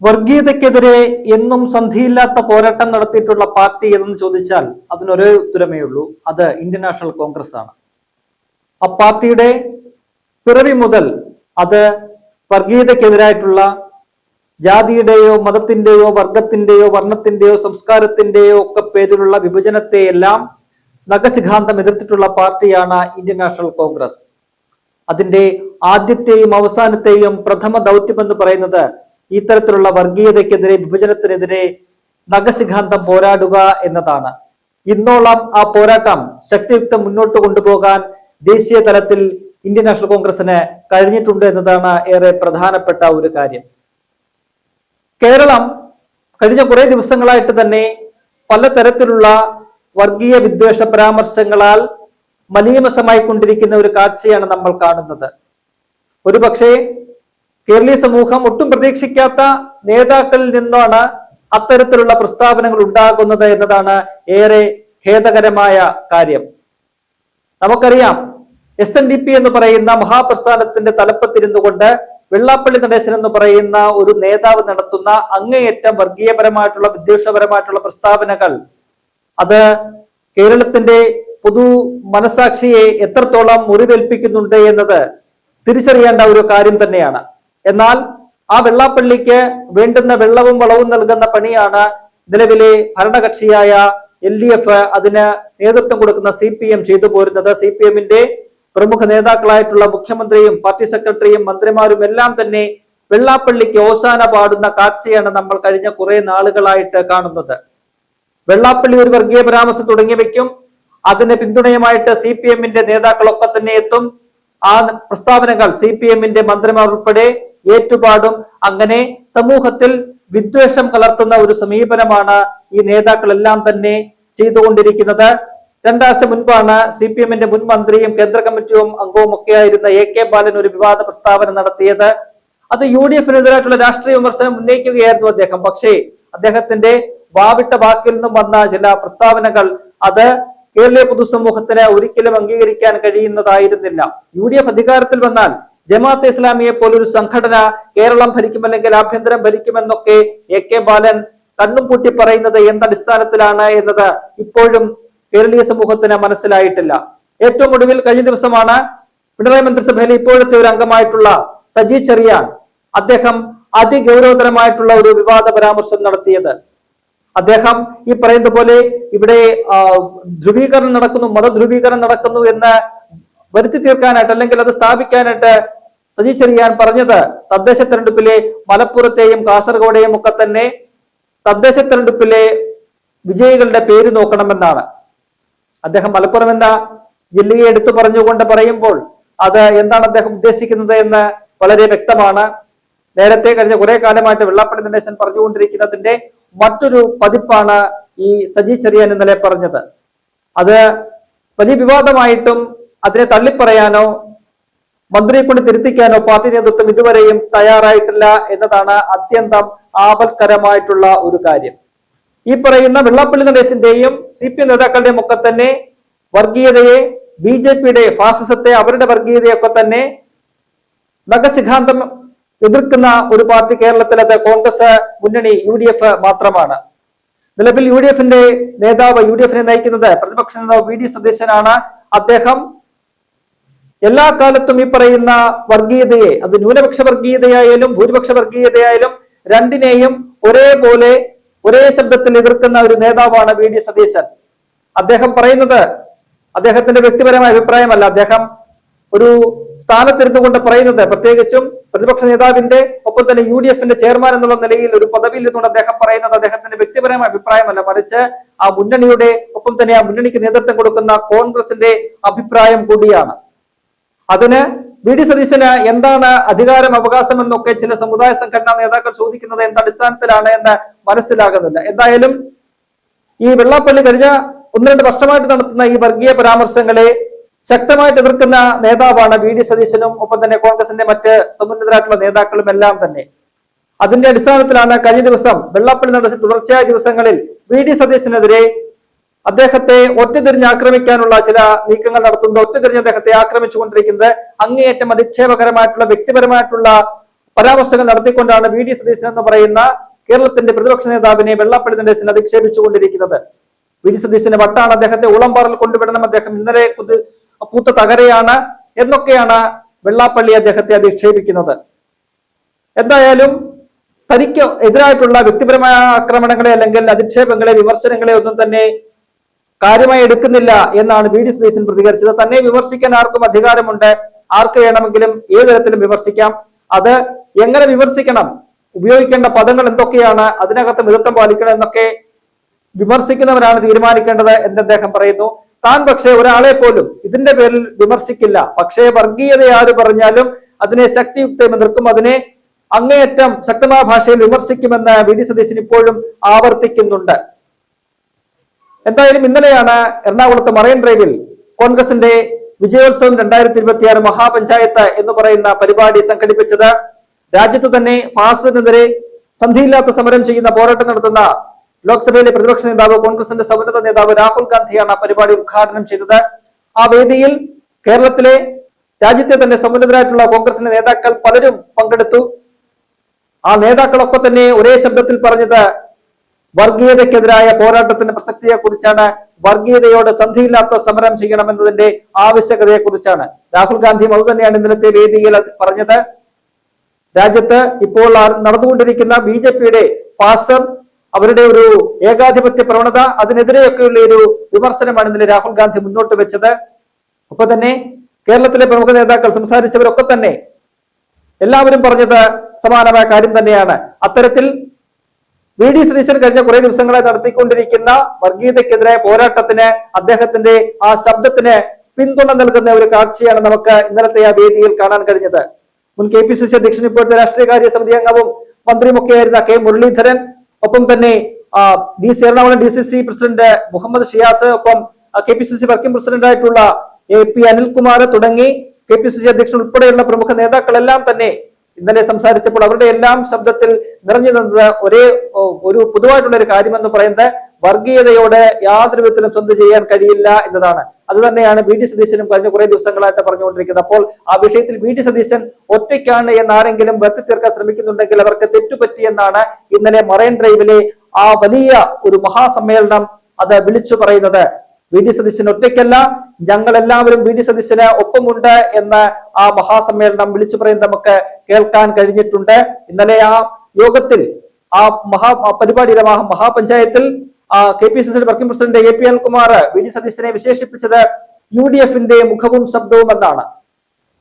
വർഗീയതയ്ക്കെതിരെ എന്നും സന്ധിയില്ലാത്ത പോരാട്ടം നടത്തിയിട്ടുള്ള പാർട്ടി ഏതെന്ന് ചോദിച്ചാൽ അതിനൊരേ ഉത്തരമേ ഉള്ളൂ. അത് ഇന്ത്യൻ നാഷണൽ കോൺഗ്രസ് ആണ്. ആ പാർട്ടിയുടെ പിറവി മുതൽ അത് വർഗീയതയ്ക്കെതിരായിട്ടുള്ള ജാതിയുടെയോ മതത്തിന്റെയോ വർഗത്തിന്റെയോ വർണ്ണത്തിന്റെയോ സംസ്കാരത്തിന്റെയോ ഒക്കെ പേരിലുള്ള വിഭജനത്തെയെല്ലാം നഖശിഖാന്തം എതിർത്തിട്ടുള്ള പാർട്ടിയാണ് ഇന്ത്യൻ നാഷണൽ കോൺഗ്രസ്. അതിന്റെ ആദ്യത്തെയും അവസാനത്തെയും പ്രഥമ ദൗത്യം എന്ന് പറയുന്നത് ഇത്തരത്തിലുള്ള വർഗീയതയ്ക്കെതിരെ, വിഭജനത്തിനെതിരെ നഖശിഖാന്തം പോരാടുക എന്നതാണ്. ഇന്നോളം ആ പോരാട്ടം ശക്തിയുക്തം മുന്നോട്ട് കൊണ്ടുപോകാൻ ദേശീയ തലത്തിൽ ഇന്ത്യൻ നാഷണൽ കോൺഗ്രസിന് കഴിഞ്ഞിട്ടുണ്ട് എന്നതാണ് ഏറെ പ്രധാനപ്പെട്ട ഒരു കാര്യം. കേരളം കഴിഞ്ഞ കുറെ ദിവസങ്ങളായിട്ട് തന്നെ പലതരത്തിലുള്ള വർഗീയ വിദ്വേഷ പരാമർശങ്ങളാൽ മലീമസമായി കൊണ്ടിരിക്കുന്ന ഒരു കാഴ്ചയാണ് നമ്മൾ കാണുന്നത്. ഒരുപക്ഷെ കേരളീയ സമൂഹം ഒട്ടും പ്രതീക്ഷിക്കാത്ത നേതാക്കളിൽ നിന്നാണ് അത്തരത്തിലുള്ള പ്രസ്താവനകൾ ഉണ്ടാകുന്നത് എന്നതാണ് ഏറെ ഖേദകരമായ കാര്യം. നമുക്കറിയാം, SNDP എന്ന് പറയുന്ന മഹാപ്രസ്ഥാനത്തിന്റെ തലപ്പത്തിരുന്നു കൊണ്ട് വെള്ളാപ്പള്ളി നടേശൻ എന്ന് പറയുന്ന ഒരു നേതാവ് നടത്തുന്ന അങ്ങേയറ്റം വർഗീയപരമായിട്ടുള്ള വിദ്വേഷപരമായിട്ടുള്ള പ്രസ്താവനകൾ അത് കേരളത്തിന്റെ പൊതു മനസാക്ഷിയെ എത്രത്തോളം മുറിവേൽപ്പിക്കുന്നുണ്ട് എന്നത് തിരിച്ചറിയേണ്ട ഒരു കാര്യം തന്നെയാണ്. എന്നാൽ ആ വെള്ളാപ്പള്ളിക്ക് വേണ്ടുന്ന വെള്ളവും വളവും നൽകുന്ന പണിയാണ് നിലവിലെ ഭരണകക്ഷിയായ LDF, അതിന് നേതൃത്വം കൊടുക്കുന്ന CPM ചെയ്തു പോരുന്നത്. CPMന്റെ പ്രമുഖ നേതാക്കളായിട്ടുള്ള മുഖ്യമന്ത്രിയും പാർട്ടി സെക്രട്ടറിയും മന്ത്രിമാരും എല്ലാം തന്നെ വെള്ളാപ്പള്ളിക്ക് ഓശാന പാടുന്ന കാഴ്ചയാണ് നമ്മൾ കഴിഞ്ഞ കുറെ നാളുകളായിട്ട് കാണുന്നത്. വെള്ളാപ്പള്ളി ഒരു വർഗീയ പരാമർശം തുടങ്ങിയവയ്ക്കും അതിന് പിന്തുണയുമായിട്ട് CPMന്റെ നേതാക്കളൊക്കെ തന്നെ എത്തും. ആ പ്രസ്താവനകൾ CPMന്റെ മന്ത്രിമാർ ഉൾപ്പെടെ ഏറ്റുപാടും. അങ്ങനെ സമൂഹത്തിൽ വിദ്വേഷം കലർത്തുന്ന ഒരു സമീപനമാണ് ഈ നേതാക്കളെല്ലാം തന്നെ ചെയ്തുകൊണ്ടിരിക്കുന്നത്. രണ്ടാഴ്ച മുൻപാണ് CPMന്റെ മുൻ മന്ത്രിയും കേന്ദ്ര കമ്മിറ്റിയും അംഗവും ഒക്കെയായിരുന്ന AK ബാലൻ ഒരു വിവാദ പ്രസ്താവന നടത്തിയത്. അത് UDFനെതിരായിട്ടുള്ള രാഷ്ട്രീയ വിമർശനം ഉന്നയിക്കുകയായിരുന്നു അദ്ദേഹം. പക്ഷേ അദ്ദേഹത്തിന്റെ വാവിട്ട വാക്കിൽ നിന്നും വന്ന ചില പ്രസ്താവനകൾ അത് കേരളീയ പൊതുസമൂഹത്തിന് ഒരിക്കലും അംഗീകരിക്കാൻ കഴിയുന്നതായിരുന്നില്ല. UDF അധികാരത്തിൽ വന്നാൽ ജമാഅത്തെ ഇസ്ലാമിയെ പോലൊരു സംഘടന കേരളം ഭരിക്കുമല്ലെങ്കിൽ ആഭ്യന്തരം ഭരിക്കുമെന്നൊക്കെ AK ബാലൻ കണ്ണും പൂട്ടി പറയുന്നത് എന്തടിസ്ഥാനത്തിലാണ് എന്നത് ഇപ്പോഴും കേരളീയ സമൂഹത്തിന് മനസ്സിലായിട്ടില്ല. ഏറ്റവും ഒടുവിൽ കഴിഞ്ഞ ദിവസമാണ് പിണറായി മന്ത്രിസഭയിലെ ഇപ്പോഴത്തെ ഒരു അംഗമായിട്ടുള്ള സജി ചെറിയാൻ അദ്ദേഹം അതിഗൗരവതരമായിട്ടുള്ള ഒരു വിവാദ പരാമർശം നടത്തിയത്. അദ്ദേഹം ഈ പറയുന്ന പോലെ ഇവിടെ ധ്രുവീകരണം നടക്കുന്നു, മതധ്രുവീകരണം നടക്കുന്നു എന്ന് വരുത്തി തീർക്കാനായിട്ട് അല്ലെങ്കിൽ അത് സ്ഥാപിക്കാനായിട്ട് സജി ചെറിയാൻ പറഞ്ഞത് തദ്ദേശ തെരഞ്ഞെടുപ്പിലെ മലപ്പുറത്തെയും കാസർഗോഡെയും ഒക്കെ തന്നെ തദ്ദേശ തെരഞ്ഞെടുപ്പിലെ വിജയികളുടെ പേര് നോക്കണമെന്നാണ്. അദ്ദേഹം മലപ്പുറം എന്ന ജില്ലയെ എടുത്തു പറഞ്ഞുകൊണ്ട് പറയുമ്പോൾ അത് എന്താണ് അദ്ദേഹം ഉദ്ദേശിക്കുന്നത് എന്ന് വളരെ വ്യക്തമാണ്. നേരത്തെ കഴിഞ്ഞ കുറെ കാലമായിട്ട് വെള്ളാപ്പള്ളി നടേശൻ പറഞ്ഞുകൊണ്ടിരിക്കുന്നതിന്റെ മറ്റൊരു പതിപ്പാണ് ഈ സജി ചെറിയാൻ ഇന്നലെ പറഞ്ഞത്. അത് വലിയ വിവാദമായിട്ടും അതിനെ തള്ളിപ്പറയാനോ മന്ത്രിയെ കൊണ്ട് തിരുത്തിക്കാനോ പാർട്ടി നേതൃത്വം ഇതുവരെയും തയ്യാറായിട്ടില്ല എന്നതാണ് അത്യന്തം ആപൽക്കരമായിട്ടുള്ള ഒരു കാര്യം. ഈ പറയുന്ന വെള്ളാപ്പള്ളി നടേശന്റെയും CPM നേതാക്കളുടെയും ഒക്കെ തന്നെ വർഗീയതയെ, BJPയുടെ ഫാസിസത്തെ, അവരുടെ വർഗീയതയൊക്കെ തന്നെ നഖശിഖാന്തം എതിർക്കുന്ന ഒരു പാർട്ടി കേരളത്തിൽ അത് കോൺഗ്രസ് മുന്നണി UDF മാത്രമാണ്. നിലവിൽ UDFന്റെ നേതാവ്, UDFനെ നയിക്കുന്നത് പ്രതിപക്ഷ നേതാവ് VD സതീശനാണ്. അദ്ദേഹം എല്ലാ കാലത്തും ഈ പറയുന്ന വർഗീയതയെ, അത് ന്യൂനപക്ഷ വർഗീയതയായാലും ഭൂരിപക്ഷ വർഗീയതയായാലും രണ്ടിനെയും ഒരേപോലെ ഒരേ ശബ്ദത്തിൽ എതിർക്കുന്ന ഒരു നേതാവാണ് VD സതീശൻ. അദ്ദേഹം പറയുന്നത് അദ്ദേഹത്തിന്റെ വ്യക്തിപരമായ അഭിപ്രായമല്ല. അദ്ദേഹം ഒരു സ്ഥാനത്തിരുന്നു കൊണ്ട് പറയുന്നത്, പ്രത്യേകിച്ചും പ്രതിപക്ഷ നേതാവിന്റെ ഒപ്പം തന്നെ UDFന്റെ ചെയർമാൻ എന്നുള്ള നിലയിൽ ഒരു പദവിയിൽ നിന്നുകൊണ്ട് അദ്ദേഹം പറയുന്നത് അദ്ദേഹത്തിന്റെ വ്യക്തിപരമായ അഭിപ്രായമല്ല, മറിച്ച് ആ മുന്നണിയുടെ ഒപ്പം തന്നെ ആ മുന്നണിക്ക് നേതൃത്വം കൊടുക്കുന്ന കോൺഗ്രസിന്റെ അഭിപ്രായം കൂടിയാണ്. അതിന് VD സതീശന് എന്താണ് അധികാരം, അവകാശം എന്നൊക്കെ ചില സമുദായ സംഘടനാ നേതാക്കൾ ചോദിക്കുന്നത് എന്തടിസ്ഥാനത്തിലാണ് എന്ന് മനസ്സിലാകുന്നില്ല. എന്തായാലും ഈ വെള്ളാപ്പള്ളി കഴിഞ്ഞ 1-2 വർഷമായിട്ട് നടത്തുന്ന ഈ വർഗീയ പരാമർശങ്ങളെ ശക്തമായിട്ട് എതിർക്കുന്ന നേതാവാണ് VD സതീശനും ഒപ്പം തന്നെ കോൺഗ്രസിന്റെ മറ്റ് സമുന്നതരായിട്ടുള്ള നേതാക്കളും എല്ലാം തന്നെ. അതിന്റെ അടിസ്ഥാനത്തിലാണ് കഴിഞ്ഞ ദിവസം വെള്ളാപ്പള്ളി നടത്തിയ തുടർച്ചയായ ദിവസങ്ങളിൽ VD സതീശനെതിരെ അദ്ദേഹത്തെ ഒറ്റതിരിഞ്ഞ് ആക്രമിക്കാനുള്ള ചില നീക്കങ്ങൾ നടത്തുന്നത്, ഒറ്റതിരിഞ്ഞ് അദ്ദേഹത്തെ ആക്രമിച്ചുകൊണ്ടിരിക്കുന്നത് അങ്ങേയറ്റം അധിക്ഷേപകരമായിട്ടുള്ള വ്യക്തിപരമായിട്ടുള്ള പരാമർശങ്ങൾ നടത്തിക്കൊണ്ടാണ് വി.ഡി. സതീശൻ എന്ന് പറയുന്ന കേരളത്തിന്റെ പ്രതിപക്ഷ നേതാവിനെ വെള്ളാപ്പള്ളി നടേശൻ അധിക്ഷേപിച്ചുകൊണ്ടിരിക്കുന്നത്. വി.ഡി. സതീശന്റെ വട്ടാണ്, അദ്ദേഹത്തെ ഉളംപാറിൽ കൊണ്ടുവിടണം, അദ്ദേഹം ഇന്നലെ പൂത്ത തകരയാണ് എന്നൊക്കെയാണ് വെള്ളാപ്പള്ളി അദ്ദേഹത്തെ അധിക്ഷേപിക്കുന്നത്. എന്തായാലും തനിക്ക് എതിരായിട്ടുള്ള വ്യക്തിപരമായ ആക്രമണങ്ങളെ അല്ലെങ്കിൽ അധിക്ഷേപങ്ങളെ, വിമർശനങ്ങളെ ഒന്നും തന്നെ കാര്യമായി എടുക്കുന്നില്ല എന്നാണ് വി.ഡി. സതീശൻ പ്രതികരിച്ചത്. തന്നെ വിമർശിക്കാൻ ആർക്കും അധികാരമുണ്ട്, ആർക്ക് വേണമെങ്കിലും ഏത് തരത്തിലും വിമർശിക്കാം. അത് എങ്ങനെ വിമർശിക്കണം, ഉപയോഗിക്കേണ്ട പദങ്ങൾ എന്തൊക്കെയാണ്, അതിനകത്ത് മിതത്വം പാലിക്കണം എന്നൊക്കെ വിമർശിക്കുന്നവരാണ് തീരുമാനിക്കേണ്ടത് എന്ന് അദ്ദേഹം പറയുന്നു. താൻ പക്ഷേ ഒരാളെ പോലും ഇതിന്റെ പേരിൽ വിമർശിക്കില്ല. പക്ഷേ വർഗീയത ആര് പറഞ്ഞാലും അതിനെ ശക്തിയുക്തം എതിർക്കും, അതിനെ അങ്ങേയറ്റം ശക്തമായ ഭാഷയിൽ വിമർശിക്കുമെന്ന് വി.ഡി. സതീശൻ ഇപ്പോഴും ആവർത്തിക്കുന്നുണ്ട്. എന്തായാലും ഇന്നലെയാണ് എറണാകുളത്ത് മറൈൻ ഡ്രൈവിൽ കോൺഗ്രസിന്റെ വിജയോത്സവം 2026 മഹാപഞ്ചായത്ത് എന്ന് പറയുന്ന പരിപാടി സംഘടിപ്പിച്ചത്. രാജ്യത്ത് തന്നെ ഫാസിസത്തിനെതിരെ സന്ധിയില്ലാത്ത സമരം ചെയ്യുന്ന, പോരാട്ടം നടത്തുന്ന ലോക്സഭയിലെ പ്രതിപക്ഷ നേതാവ്, കോൺഗ്രസിന്റെ സമുന്നത നേതാവ് രാഹുൽ ഗാന്ധിയാണ് ആ പരിപാടി ഉദ്ഘാടനം ചെയ്തത്. ആ വേദിയിൽ കേരളത്തിലെ, രാജ്യത്തെ തന്നെ സമുന്നതരായിട്ടുള്ള കോൺഗ്രസിന്റെ നേതാക്കൾ പലരും പങ്കെടുത്തു. ആ നേതാക്കളൊക്കെ തന്നെ ഒരേ ശബ്ദത്തിൽ പറഞ്ഞത് വർഗീയതയ്ക്കെതിരായ പോരാട്ടത്തിന്റെ പ്രസക്തിയെ കുറിച്ചാണ്, വർഗീയതയോട് സന്ധിയില്ലാത്ത സമരം ചെയ്യണമെന്നതിന്റെ ആവശ്യകതയെ കുറിച്ചാണ്. രാഹുൽ ഗാന്ധിയും അത് തന്നെയാണ് ഇന്നലത്തെ വേദിയിൽ പറഞ്ഞത്. രാജ്യത്ത് ഇപ്പോൾ നടന്നുകൊണ്ടിരിക്കുന്ന ബി.ജെ.പിയുടെ ഫാസം, അവരുടെ ഒരു ഏകാധിപത്യ പ്രവണത, അതിനെതിരെയൊക്കെയുള്ള ഒരു വിമർശനമാണ് ഇന്നലെ രാഹുൽ ഗാന്ധി മുന്നോട്ട് വെച്ചത്. ഒപ്പം തന്നെ കേരളത്തിലെ പ്രമുഖ നേതാക്കൾ സംസാരിച്ചവരൊക്കെ തന്നെ എല്ലാവരും പറഞ്ഞത് സമാനമായ കാര്യം തന്നെയാണ്. അത്തരത്തിൽ വി.ഡി. സതീശൻ കഴിഞ്ഞ കുറെ ദിവസങ്ങളെ നടത്തിക്കൊണ്ടിരിക്കുന്ന വർഗീയതയ്ക്കെതിരായ പോരാട്ടത്തിന്, അദ്ദേഹത്തിന്റെ ആ ശബ്ദത്തിന് പിന്തുണ നൽകുന്ന ഒരു കാഴ്ചയാണ് നമുക്ക് ഇന്നലത്തെ ആ വേദിയിൽ കാണാൻ കഴിഞ്ഞത്. മുൻ KPCC അധ്യക്ഷൻ, ഇപ്പോഴത്തെ രാഷ്ട്രീയകാര്യ സമിതി അംഗവും മന്ത്രിയുമൊക്കെയായിരുന്ന കെ മുരളീധരൻ, ഒപ്പം തന്നെ എറണാകുളം DCC പ്രസിഡന്റ് മുഹമ്മദ് ഷിയാസ്, ഒപ്പം KPCC വർക്കിംഗ് പ്രസിഡന്റ് ആയിട്ടുള്ള AP അനിൽകുമാർ തുടങ്ങി KPCC അധ്യക്ഷൻ ഉൾപ്പെടെയുള്ള പ്രമുഖ നേതാക്കളെല്ലാം തന്നെ ഇന്നലെ സംസാരിച്ചപ്പോൾ അവരുടെ എല്ലാം ശബ്ദത്തിൽ നിറഞ്ഞു നിന്നത് ഒരു പൊതുവായിട്ടുള്ള ഒരു കാര്യമെന്ന് പറയുന്നത് വർഗീയതയോട് യാതൊരു വിധത്തിലും സ്വന്തം ചെയ്യാൻ കഴിയില്ല എന്നതാണ്. അത് തന്നെയാണ് വി.ഡി. സതീശനും കഴിഞ്ഞ കുറെ ദിവസങ്ങളായിട്ട് പറഞ്ഞുകൊണ്ടിരിക്കുന്നത്. അപ്പോൾ ആ വിഷയത്തിൽ വി.ഡി. സതീശൻ ഒറ്റയ്ക്കാണ് എന്ന് ആരെങ്കിലും വരുത്തി തീർക്കാൻ ശ്രമിക്കുന്നുണ്ടെങ്കിൽ അവർക്ക് തെറ്റുപറ്റി എന്നാണ് ഇന്നലെ മറൈൻ ഡ്രൈവിലെ ആ വലിയ ഒരു മഹാസമ്മേളനം അത് വിളിച്ചു പറയുന്നത്. വി.ഡി. സതീശൻ ഒറ്റയ്ക്കല്ല, ഞങ്ങൾ എല്ലാവരും വി.ഡി. സതീശന് ഒപ്പമുണ്ട് എന്ന് ആ മഹാസമ്മേളനം വിളിച്ചു പറയുന്നത് നമുക്ക് കേൾക്കാൻ കഴിഞ്ഞിട്ടുണ്ട്. ഇന്നലെ ആ യോഗത്തിൽ, ആ പരിപാടിയിലെ മഹാപഞ്ചായത്തിൽ KPCC working president AP Anilkumar V D. സതീശനെ വിശേഷിപ്പിച്ചത് UDF-ന്റെ മുഖവും ശബ്ദവും എന്നാണ്.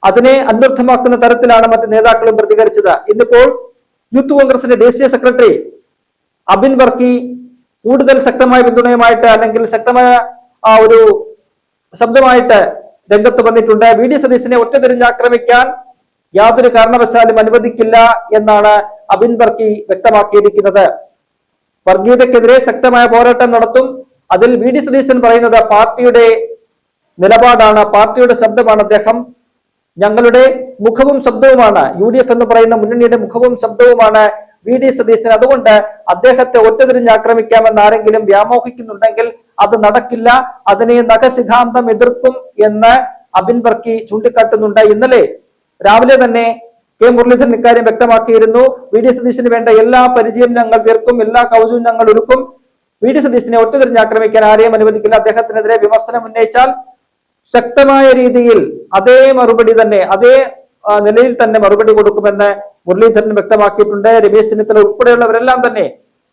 അതിനെ അന്വർത്ഥമാക്കുന്ന തരത്തിലാണ് മറ്റ് നേതാക്കളും പ്രതികരിച്ചത്. ഇന്നിപ്പോൾ യൂത്ത് കോൺഗ്രസിന്റെ ദേശീയ സെക്രട്ടറി അബിൻ വർക്കി കൂടുതൽ ശക്തമായ പിന്തുണയുമായിട്ട്, അല്ലെങ്കിൽ ശക്തമായ ആ ഒരു ശബ്ദമായിട്ട് രംഗത്ത് വന്നിട്ടുണ്ട്. വി.ഡി. സതീശനെ ഒറ്റതിരിഞ്ഞാക്രമിക്കാൻ യാതൊരു കാരണവശാലും അനുവദിക്കില്ല എന്നാണ് അബിൻ വർക്കി വ്യക്തമാക്കിയിരിക്കുന്നത്. വർഗീയതയ്ക്കെതിരെ ശക്തമായ പോരാട്ടം നടത്തും. അതിൽ വി.ഡി. സതീശൻ പറയുന്നത് പാർട്ടിയുടെ നിലപാടാണ്, പാർട്ടിയുടെ ശബ്ദമാണ്. അദ്ദേഹം ഞങ്ങളുടെ മുഖവും ശബ്ദവുമാണ്, UDF എന്ന് പറയുന്ന മുന്നണിയുടെ മുഖവും ശബ്ദവുമാണ് വി.ഡി. സതീശൻ. അതുകൊണ്ട് അദ്ദേഹത്തെ ഒറ്റതിരിഞ്ഞ് ആക്രമിക്കാമെന്ന് ആരെങ്കിലും വ്യാമോഹിക്കുന്നുണ്ടെങ്കിൽ അത് നടക്കില്ല, അതിനെ നഖശിഖാന്തം എതിർക്കും എന്ന് അബിൻ വർക്കി ചൂണ്ടിക്കാട്ടുന്നുണ്ട്. ഇന്നലെ രാവിലെ തന്നെ കെ മുരളീധരൻ ഇക്കാര്യം വ്യക്തമാക്കിയിരുന്നു. വി.ഡി. സതീശന് വേണ്ട എല്ലാ പരിചയം ഞങ്ങൾ തീർക്കും, എല്ലാ കൗചവും ഞങ്ങൾ ഒരുക്കും. വി.ഡി. സതീശനെ ഒറ്റതിരിഞ്ഞ് ആക്രമിക്കാൻ ആരെയും അനുവദിക്കില്ല. അദ്ദേഹത്തിനെതിരെ വിമർശനം ഉന്നയിച്ചാൽ ശക്തമായ രീതിയിൽ അതേ മറുപടി തന്നെ, അതേ നിലയിൽ തന്നെ മറുപടി കൊടുക്കുമെന്ന് മുരളീധരൻ വ്യക്തമാക്കിയിട്ടുണ്ട്. രമേശ് ചെന്നിത്തല ഉൾപ്പെടെയുള്ളവരെല്ലാം തന്നെ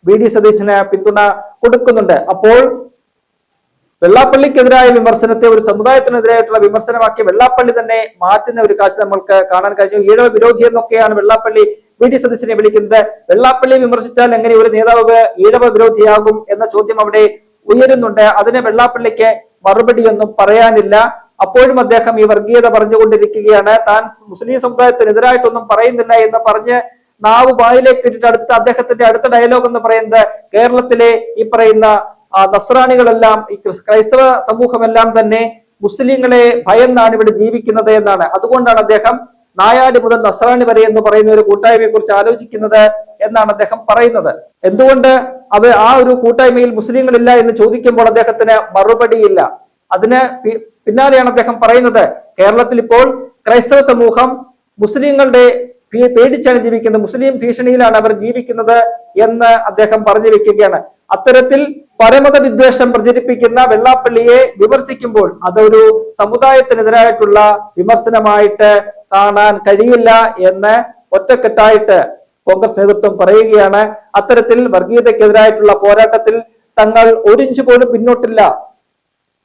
വി.ഡി. സതീശന് പിന്തുണ കൊടുക്കുന്നുണ്ട്. അപ്പോൾ വെള്ളാപ്പള്ളിക്കെതിരായ വിമർശനത്തെ ഒരു സമുദായത്തിനെതിരായിട്ടുള്ള വിമർശനമാക്കി വെള്ളാപ്പള്ളി തന്നെ മാറ്റുന്ന ഒരു കാഴ്ച നമ്മൾക്ക് കാണാൻ കഴിഞ്ഞു. ഈഴവ വിരോധി എന്നൊക്കെയാണ് വെള്ളാപ്പള്ളി വി.ഡി. സതീശനെ വിളിക്കുന്നത്. വെള്ളാപ്പള്ളി വിമർശിച്ചാൽ എങ്ങനെ ഒരു നേതാവ് ഈഴവ വിരോധിയാകും എന്ന ചോദ്യം അവിടെ ഉയരുന്നുണ്ട്. അതിന് വെള്ളാപ്പള്ളിക്ക് മറുപടിയൊന്നും പറയാനില്ല. അപ്പോഴും അദ്ദേഹം ഈ വർഗീയത പറഞ്ഞുകൊണ്ടിരിക്കുകയാണ്. താൻ മുസ്ലിം സമുദായത്തിനെതിരായിട്ടൊന്നും പറയുന്നില്ല എന്ന് പറഞ്ഞ് നാവ് വായിലേക്ക് ഇട്ടിട്ട് അദ്ദേഹത്തിന്റെ അടുത്ത ഡയലോഗ് എന്ന് പറയുന്നത് കേരളത്തിലെ ഈ പറയുന്ന നസ്രാണികളെല്ലാം, ഈ ക്രൈസ്തവ സമൂഹമെല്ലാം തന്നെ മുസ്ലിങ്ങളെ ഭയന്നാണ് ഇവിടെ ജീവിക്കുന്നത് എന്നാണ്. അതുകൊണ്ടാണ് അദ്ദേഹം നായാടി മുതൽ നസ്രാണി വരെ എന്ന് പറയുന്ന ഒരു കൂട്ടായ്മയെ കുറിച്ച് ആലോചിക്കുന്നത് എന്നാണ് അദ്ദേഹം പറയുന്നത്. എന്തുകൊണ്ട് ആ ഒരു കൂട്ടായ്മയിൽ മുസ്ലിങ്ങളില്ല എന്ന് ചോദിക്കുമ്പോൾ അദ്ദേഹത്തിന് മറുപടിയില്ല. അതിന് പിന്നാലെയാണ് അദ്ദേഹം പറയുന്നത് കേരളത്തിൽ ഇപ്പോൾ ക്രൈസ്തവ സമൂഹം മുസ്ലിങ്ങളുടെ പേടിച്ചാണ് ജീവിക്കുന്നത്, മുസ്ലിം ഭീഷണിയിലാണ് അവർ ജീവിക്കുന്നത് എന്ന് അദ്ദേഹം പറഞ്ഞു വെക്കുകയാണ്. അത്തരത്തിൽ പരമത വിദ്വേഷം പ്രചരിപ്പിക്കുന്ന വെള്ളാപ്പള്ളിയെ വിമർശിക്കുമ്പോൾ അതൊരു സമുദായത്തിനെതിരായിട്ടുള്ള വിമർശനമായിട്ട് കാണാൻ കഴിയില്ല എന്ന് ഒറ്റക്കെട്ടായിട്ട് കോൺഗ്രസ് നേതൃത്വം പറയുകയാണ്. അത്തരത്തിൽ വർഗീയതയ്ക്കെതിരായിട്ടുള്ള പോരാട്ടത്തിൽ തങ്ങൾ ഒരിഞ്ച് പോലും പിന്നോട്ടില്ല.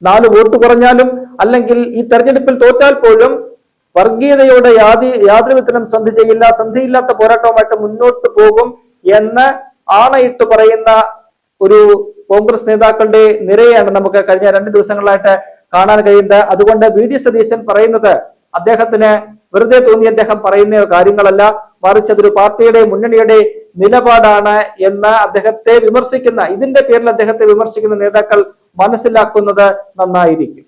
4 വോട്ട് കുറഞ്ഞാലും അല്ലെങ്കിൽ ഈ തെരഞ്ഞെടുപ്പിൽ തോറ്റാൽ പോലും വർഗീയതയോട് യാതൊരു വിധത്തിലും സന്ധിയില്ലാത്ത പോരാട്ടവുമായിട്ട് മുന്നോട്ട് പോകും എന്ന് ആണയിട്ട് പറയുന്ന ഒരു കോൺഗ്രസ് നേതാക്കളുടെ നിരയാണ് നമുക്ക് കഴിഞ്ഞ 2 ദിവസങ്ങളായിട്ട് കാണാൻ കഴിയുന്നത്. അതുകൊണ്ട് വി.ഡി. സതീശൻ പറയുന്നത് അദ്ദേഹത്തിന് വെറുതെ തോന്നി അദ്ദേഹം പറയുന്ന കാര്യങ്ങളല്ല, മറിച്ച് അതൊരു പാർട്ടിയുടെ മുന്നണിയുടെ നിലപാടാണ് എന്ന് ഇതിന്റെ പേരിൽ അദ്ദേഹത്തെ വിമർശിക്കുന്ന നേതാക്കൾ മനസ്സിലാക്കുന്നത് നന്നായിരിക്കും.